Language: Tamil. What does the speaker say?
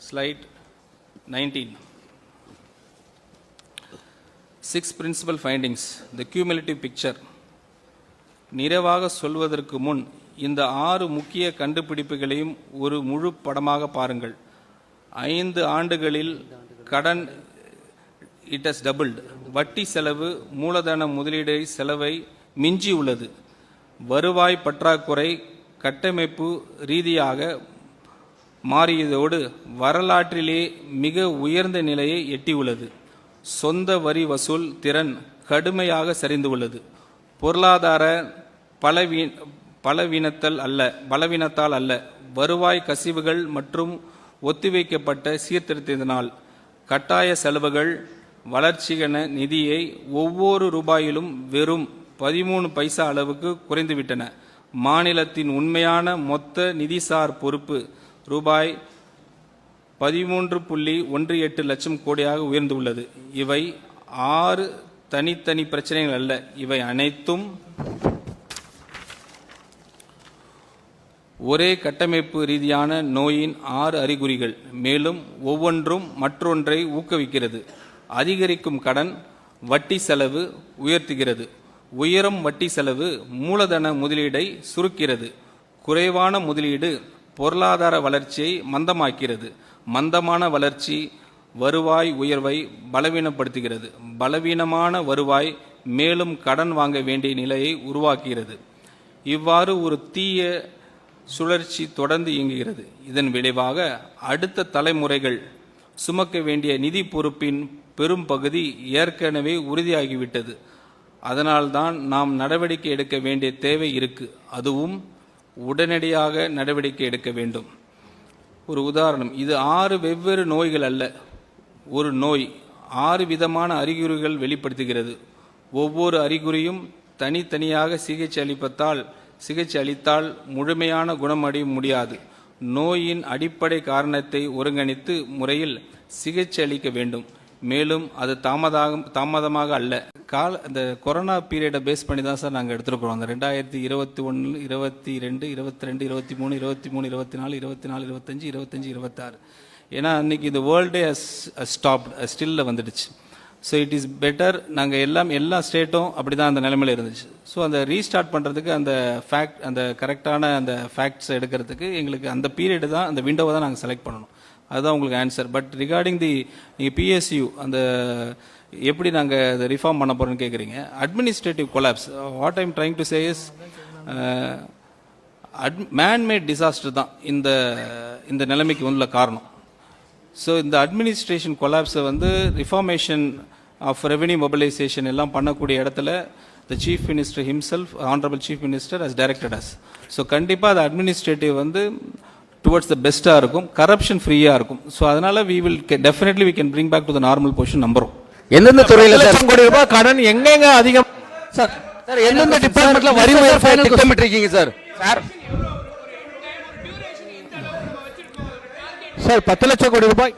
Slide 19. 6 principal findings. The cumulative picture. நிறைவாக சொல்வதற்கு முன் இந்த 6 முக்கிய கண்டுபிடிப்புகளையும் ஒரு முழு படமாக பாருங்கள். 5 ஆண்டுகளில் கடன் இட் ஹஸ் டபுள்டு. வட்டி செலவு மூலதன முதலீடு செலவை மிஞ்சி உள்ளது. வருவாய் பற்றாக்குறை கட்டமைப்பு ரீதியாக மாறியதோடு வரலாற்றிலே மிக உயர்ந்த நிலையை எட்டியுள்ளது. சொந்த வரி வசூல் திறன் கடுமையாக சரிந்துள்ளது. பொருளாதார பலவீனத்தால் அல்ல, வருவாய் கசிவுகள் மற்றும் ஒத்திவைக்கப்பட்ட சீர்திருத்தத்தினால் கட்டாய செலவுகள் வளர்ச்சிக்கான நிதியை ஒவ்வொரு ரூபாயிலும் வெறும் 13 பைசா அளவுக்கு குறைந்துவிட்டன. மாநிலத்தின் உண்மையான மொத்த நிதிசார் பொறுப்பு ரூபாய் 13.18 லட்சம் கோடியாக உயர்ந்துள்ளது. இவை 6 தனித்தனி பிரச்சனைகள் அல்ல, இவை அனைத்தும் ஒரே கட்டமைப்பு ரீதியான நோயின் 6 அறிகுறிகள். மேலும் ஒவ்வொன்றும் மற்றொன்றை ஊக்குவிக்கிறது. அதிகரிக்கும் கடன் வட்டி செலவு உயர்த்துகிறது. உயரும் வட்டி செலவு மூலதன முதலீடை சுருக்கிறது. குறைவான முதலீடு பொருளாதார வளர்ச்சியை மந்தமாக்கிறது. மந்தமான வளர்ச்சி வருவாய் உயர்வை பலவீனப்படுத்துகிறது. பலவீனமான வருவாய் மேலும் கடன் வாங்க வேண்டிய நிலையை உருவாக்குகிறது. இவ்வாறு ஒரு தீய சுழற்சி தொடர்ந்து இயங்குகிறது. இதன் விளைவாக அடுத்த தலைமுறைகள் சுமக்க வேண்டிய நிதி பொறுப்பின் பெரும் பகுதி ஏற்கனவே உறுதியாகிவிட்டது. அதனால்தான் நாம் நடவடிக்கை எடுக்க வேண்டிய தேவை இருக்கு. அதுவும் உடனடியாக நடவடிக்கை எடுக்க வேண்டும். ஒரு உதாரணம், இது 6 வெவ்வேறு நோய்கள் அல்ல, ஒரு நோய் 6 விதமான அறிகுறிகள் வெளிப்படுத்துகிறது. ஒவ்வொரு அறிகுறியும் தனித்தனியாக சிகிச்சை அளித்தால் முழுமையான குணமடைய முடியாது. நோயின் அடிப்படை காரணத்தை ஒருங்கிணைத்து முறையில் சிகிச்சை அளிக்க வேண்டும். மேலும் அது தாமதமாக அல்ல. அந்த கொரோனா பீரியடை பேஸ் பண்ணி தான் சார் நாங்கள் எடுத்துருக்கிறோம். அந்த 2021, 22, 22, 23, 23, 24, 24, 25, 25, 26. ஏன்னா அன்னைக்கு இந்த வேர்ல்டே ஸ்டில்ல வந்துடுச்சு. So it is better. நாங்கள் எல்லா ஸ்டேட்டும் அப்படி தான் அந்த நிலைமையில் இருந்துச்சு. ஸோ அந்த ரீஸ்டார்ட் பண்ணுறதுக்கு அந்த கரெக்டான அந்த ஃபேக்ட்ஸ் எடுக்கிறதுக்கு எங்களுக்கு அந்த பீரியடு தான், அந்த விண்டோவை தான் நாங்கள் செலக்ட் பண்ணணும். அதுதான் உங்களுக்கு ஆன்சர். பட் ரிகார்டிங் நீங்கள் பிஎஸ்யூ அந்த எப்படி நாங்கள் அதை ரிஃபார்ம் பண்ண போகிறோன்னு கேட்குறீங்க. Administrative collapse, what I'm trying to say is manmade disaster தான் இந்த நிலைமைக்கு உள்ள காரணம். ஸோ இந்த அட்மினிஸ்ட்ரேஷன் கொலாப்ஸை ரிஃபார்மேஷன் ஆஃப் ரெவென்யூ மொபிலைசேஷன் எல்லாம் பண்ணக்கூடிய இடத்துல the chief minister himself, honourable chief minister has directed us. So கண்டிப்பாக அது அட்மினிஸ்ட்ரேட்டிவ் டுவர்ட்ஸ் த பெஸ்ட்டாக இருக்கும், கரப்ஷன் ஃப்ரீயாக இருக்கும். ஸோ அதனால definitely we can bring back to the normal position நம்புறோம். எந்தெந்த துறையில் கோடி ரூபாய் கடன் எங்கெங்க அதிகம் சார்? எந்தெந்த டிபார்ட்மெண்ட்ல வரி உயர்வு திட்டமிட்டிருக்கீங்க சார்? சார் 10 லட்சம் கோடி ரூபாய்